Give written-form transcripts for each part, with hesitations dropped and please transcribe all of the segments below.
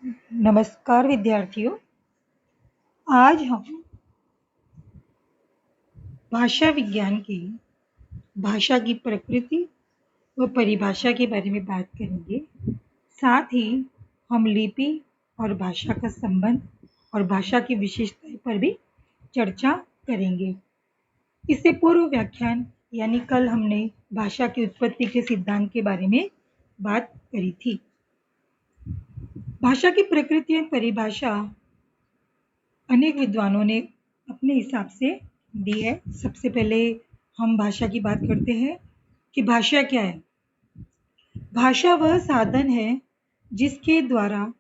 नमस्कार विद्यार्थियों। आज हम भाषा विज्ञान की भाषा की प्रकृति व परिभाषा के बारे में बात करेंगे। साथ ही हम लिपि और भाषा का संबंध और भाषा की विशेषताएं पर भी चर्चा करेंगे। इससे पूर्व व्याख्यान यानी कल हमने भाषा की उत्पत्ति के सिद्धांत के बारे में बात करी थी। भाषा की प्रकृति और परिभाषा अनेक विद्वानों ने अपने हिसाब से दी है। सबसे पहले हम भाषा की बात करते हैं कि भाषा क्या है। भाषा वह साधन है जिसके द्वारा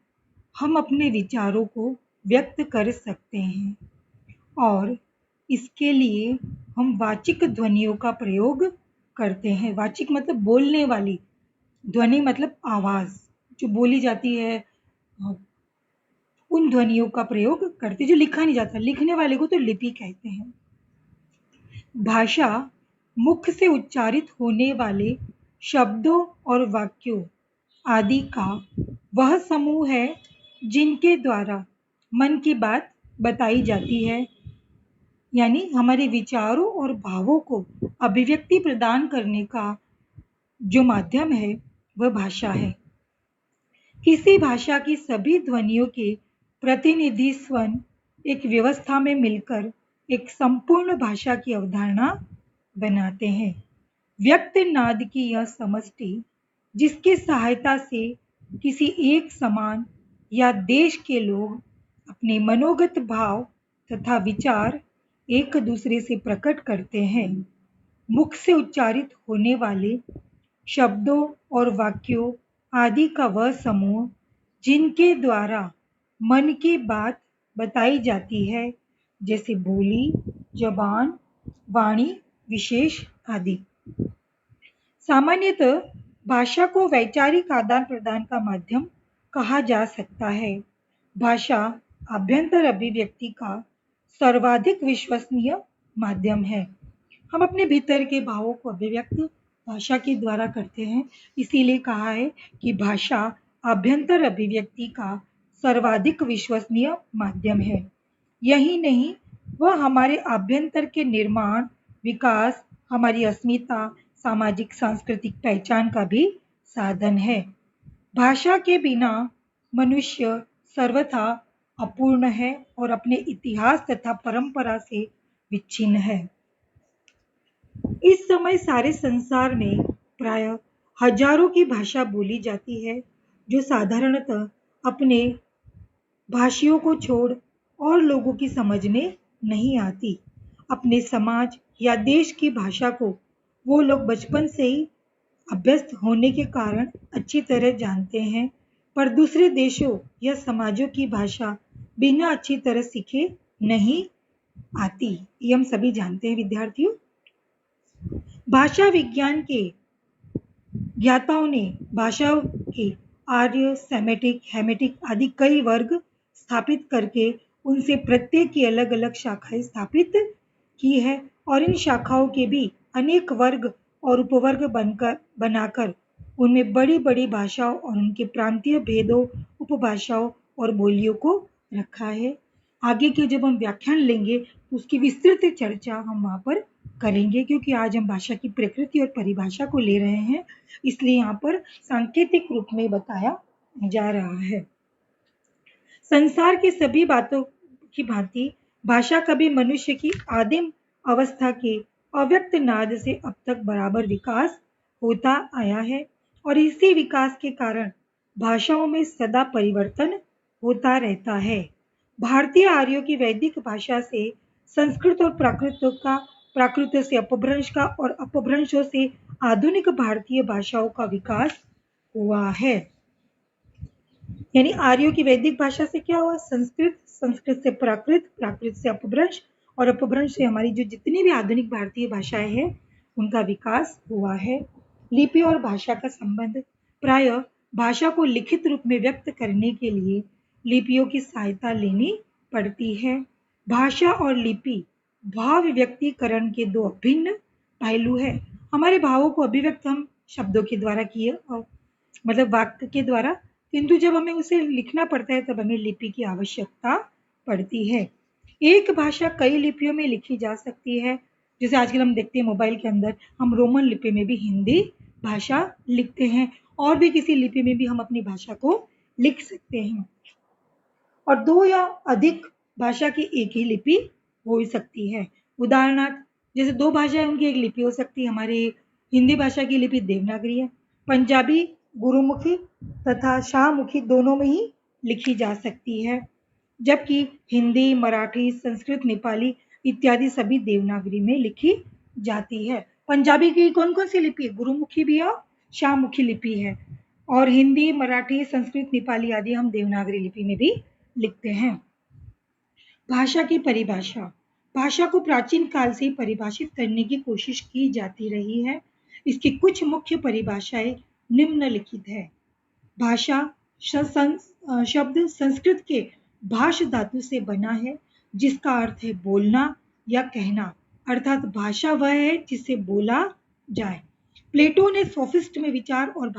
हम अपने विचारों को व्यक्त कर सकते हैं और इसके लिए हम वाचिक ध्वनियों का प्रयोग करते हैं। वाचिक मतलब बोलने वाली, ध्वनि मतलब आवाज जो बोली जाती है, उन ध्वनियों का प्रयोग करते जो लिखा नहीं जाता। लिखने वाले को तो लिपि कहते हैं। भाषा मुख से उच्चारित होने वाले शब्दों और वाक्यों आदि का वह समूह है जिनके द्वारा मन की बात बताई जाती है, यानी हमारे विचारों और भावों को अभिव्यक्ति प्रदान करने का जो माध्यम है वह भाषा है। किसी भाषा की सभी ध्वनियों के प्रतिनिधि स्वर एक व्यवस्था में मिलकर एक संपूर्ण भाषा की अवधारणा बनाते हैं। व्यक्त नाद की यह समष्टि जिसकी सहायता से किसी एक समान या देश के लोग अपने मनोगत भाव तथा विचार एक दूसरे से प्रकट करते हैं। मुख से उच्चारित होने वाले शब्दों और वाक्यों आदि का वह समूह जिनके द्वारा मन की बात बताई जाती है, जैसे बोली, जबान, वाणी, विशेष आदि। सामान्यतः भाषा को वैचारिक आदान प्रदान का माध्यम कहा जा सकता है। भाषा आभ्यंतर अभिव्यक्ति का सर्वाधिक विश्वसनीय माध्यम है। हम अपने भीतर के भावों को अभिव्यक्त भाषा के द्वारा करते हैं। इसीलिए कहा है कि भाषा आभ्यंतर अभिव्यक्ति का सर्वाधिक विश्वसनीय माध्यम है। यही नहीं, वह हमारे आभ्यंतर के निर्माण, विकास, हमारी अस्मिता, सामाजिक सांस्कृतिक पहचान का भी साधन है। भाषा के बिना मनुष्य सर्वथा अपूर्ण है और अपने इतिहास तथा परंपरा से विच्छिन्न है। इस समय सारे संसार में प्राय हजारों की भाषा बोली जाती है जो साधारणतः अपने भाषियों को छोड़ और लोगों की समझ में नहीं आती। अपने समाज या देश की भाषा को वो लोग बचपन से ही अभ्यस्त होने के कारण अच्छी तरह जानते हैं, पर दूसरे देशों या समाजों की भाषा बिना अच्छी तरह सीखे नहीं आती। ये हम सभी जानते हैं विद्यार्थियों। भाषा विज्ञान के ज्ञाताओं ने भाषाओं के आर्य, सेमेटिक, हेमेटिक आदि कई वर्ग स्थापित करके उनसे प्रत्येक की अलग अलग शाखाएं स्थापित की है और इन शाखाओं के भी अनेक वर्ग और उपवर्ग बनाकर उनमें बड़ी बड़ी भाषाओं और उनके प्रांतीय भेदों, उपभाषाओं और बोलियों को रखा है। आगे के जब हम व्याख्यान लेंगे तो उसकी विस्तृत चर्चा हम वहां पर करेंगे, क्योंकि आज हम भाषा की प्रकृति और परिभाषा को ले रहे हैं, इसलिए यहाँ पर सांकेतिक रूप में बताया जा रहा है। संसार की सभी बातों की भांति भाषा कभी मनुष्य की आदिम अवस्था के अव्यक्त नाद से अब तक बराबर विकास होता आया है और इसी विकास के कारण भाषाओं में सदा परिवर्तन होता रहता है। भारतीय आर्यों की वैदिक भाषा से संस्कृत और प्राकृत से अपभ्रंश का और अपभ्रंशों से आधुनिक भारतीय भाषाओं का विकास हुआ है। यानी आर्यों की वैदिक भाषा से क्या हुआ? संस्कृत, संस्कृत से प्राकृत, प्राकृत से अपभ्रंश और अपभ्रंश से हमारी जो जितनी भी आधुनिक भारतीय भाषाएं हैं उनका विकास हुआ है। लिपि और भाषा का संबंध प्राय भाषा को लिखित रूप में व्यक्त करने के लिए लिपियों की सहायता लेनी पड़ती है। भाषा और लिपि भाव व्यक्तीकरण के दो अभिन्न पहलू है। हमारे भावों को अभिव्यक्त हम शब्दों के द्वारा किए, मतलब वाक्य के द्वारा किंतु जब हमें उसे लिखना पड़ता है तब हमें लिपि की आवश्यकता पड़ती है। एक भाषा कई लिपियों में लिखी जा सकती है। जैसे आजकल हम देखते हैं मोबाइल के अंदर हम रोमन लिपि में भी हिंदी भाषा लिखते हैं और भी किसी लिपि में भी हम अपनी भाषा को लिख सकते हैं। और दो या अधिक भाषा की एक ही लिपि हो सकती है। उदाहरणार्थ जैसे दो भाषाएं उनकी एक लिपि हो सकती है। हमारे हिंदी भाषा की लिपि देवनागरी है। पंजाबी गुरुमुखी तथा शाहमुखी दोनों में ही लिखी जा सकती है। जबकि हिंदी, मराठी, संस्कृत, नेपाली इत्यादि सभी देवनागरी में लिखी जाती है। पंजाबी की कौन कौन सी लिपि है? गुरुमुखी भी और शाहमुखी लिपि है। और हिंदी, मराठी, संस्कृत, नेपाली आदि हम देवनागरी लिपि में भी लिखते हैं। भाषा की परिभाषा। भाषा को प्राचीन काल से परिभाषित करने की कोशिश की जाती रही है। इसकी कुछ मुख्य परिभाषाएं निम्नलिखित है। भाषा शब्द संस्कृत के भाष धातु से बना है जिसका अर्थ है बोलना या कहना, अर्थात भाषा वह है जिससे बोला जाए। प्लेटो ने सोफिस्ट में विचार और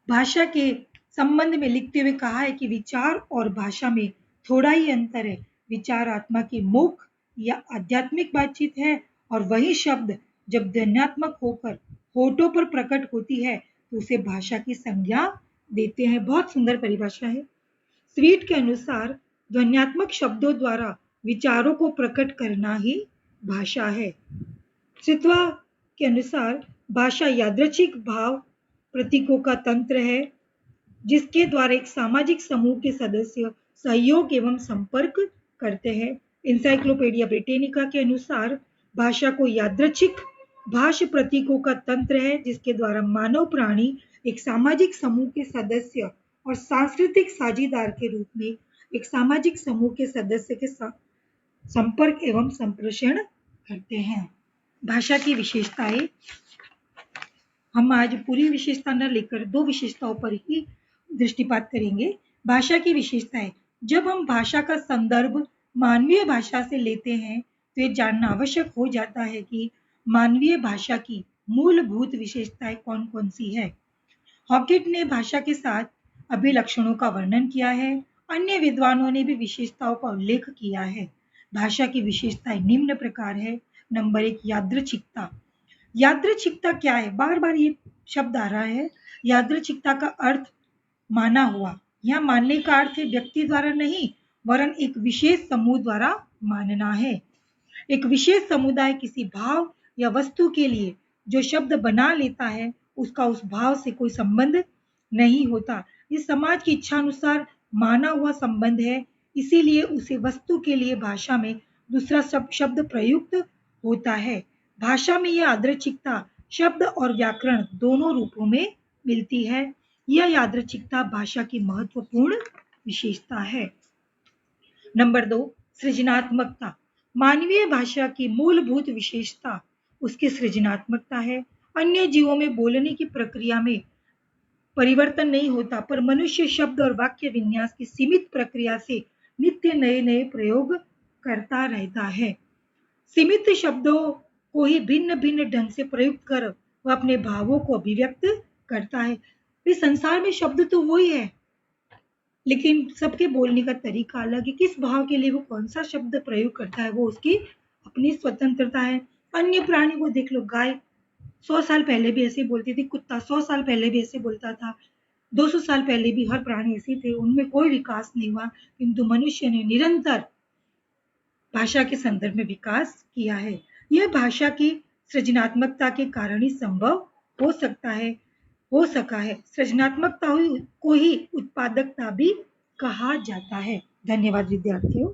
भाषा के संबंध में लिखते हुए कहा है कि विचार और भाषा में थोड़ा ही अंतर है। विचार आत्मा की मुख या आध्यात्मिक बातचीत है और वही शब्द जब ध्वन्यात्मक होकर होठों पर प्रकट होती है तो उसे भाषा की संज्ञा देते हैं। बहुत सुंदर परिभाषा है। स्वीट के अनुसार ध्वन्यात्मक शब्दों द्वारा विचारों को प्रकट करना ही भाषा है। सित्वा के अनुसार भाषा यादृच्छिक भाव प्रतीकों का तंत्र है जिसके द्वारा एक सामाजिक समूह के सदस्य सहयोग एवं संपर्क करते हैं। इंसाइक्लोपीडिया ब्रिटेनिका के अनुसार भाषा को यादृच्छिक भाष प्रतीकों का तंत्र है जिसके द्वारा मानव प्राणी एक सामाजिक समूह के सदस्य और सांस्कृतिक साझीदार के रूप में एक सामाजिक समूह के सदस्य के संपर्क एवं संप्रेषण करते हैं। भाषा की विशेषताएं। हम आज पूरी विशेषता न लेकर दो विशेषताओं पर ही दृष्टिपात करेंगे। भाषा की विशेषताएं। जब हम भाषा का संदर्भ मानवीय भाषा से लेते हैं तो ये जानना आवश्यक हो जाता है कि मानवीय भाषा की मूलभूत विशेषताएं कौन कौन सी है। हॉकेट ने भाषा के 7 अभिलक्षणों का वर्णन किया है। अन्य विद्वानों ने भी विशेषताओं का उल्लेख किया है। भाषा की विशेषताएं निम्न प्रकार है। नंबर 1, यादृच्छिकता। यादृच्छिकता क्या है? बार बार ये शब्द आ रहा है। यादृच्छिकता का अर्थ माना हुआ। यहाँ मानने का अर्थ है व्यक्ति द्वारा नहीं वरन एक विशेष समूह द्वारा मानना है। एक विशेष समुदाय किसी भाव या वस्तु के लिए जो शब्द बना लेता है उसका उस भाव से कोई संबंध नहीं होता। इस समाज की इच्छा अनुसार माना हुआ संबंध है, इसीलिए उसे वस्तु के लिए भाषा में दूसरा शब्द प्रयुक्त होता है। भाषा में यह यादृच्छिकता शब्द और व्याकरण दोनों रूपों में मिलती है। यह यादृच्छिकता भाषा की महत्वपूर्ण विशेषता है। नंबर 2, सृजनात्मकता। मानवीय भाषा की मूलभूत विशेषता उसकी सृजनात्मकता है। अन्य जीवों में बोलने की प्रक्रिया में परिवर्तन नहीं होता, पर मनुष्य शब्द और वाक्य विन्यास की सीमित प्रक्रिया से नित्य नए नए प्रयोग करता रहता है। सीमित शब्दों को ही भिन्न भिन्न ढंग से प्रयुक्त कर वह अपने भावों को अभिव्यक्त करता है। इस संसार में शब्द तो वही है, लेकिन सबके बोलने का तरीका अलग है। किस भाव के लिए वो कौन सा शब्द प्रयोग करता है वो उसकी अपनी स्वतंत्रता है। अन्य प्राणी को देख लो, गाय 100 साल पहले भी ऐसे बोलती थी, कुत्ता 100 साल पहले भी ऐसे बोलता था, 200 साल पहले भी हर प्राणी ऐसे थे, उनमें कोई विकास नहीं हुआ। किंतु मनुष्य ने निरंतर भाषा के संदर्भ में विकास किया है। यह भाषा की सृजनात्मकता के कारण ही संभव हो सका है। सृजनात्मकता को ही उत्पादकता भी कहा जाता है। धन्यवाद विद्यार्थियों।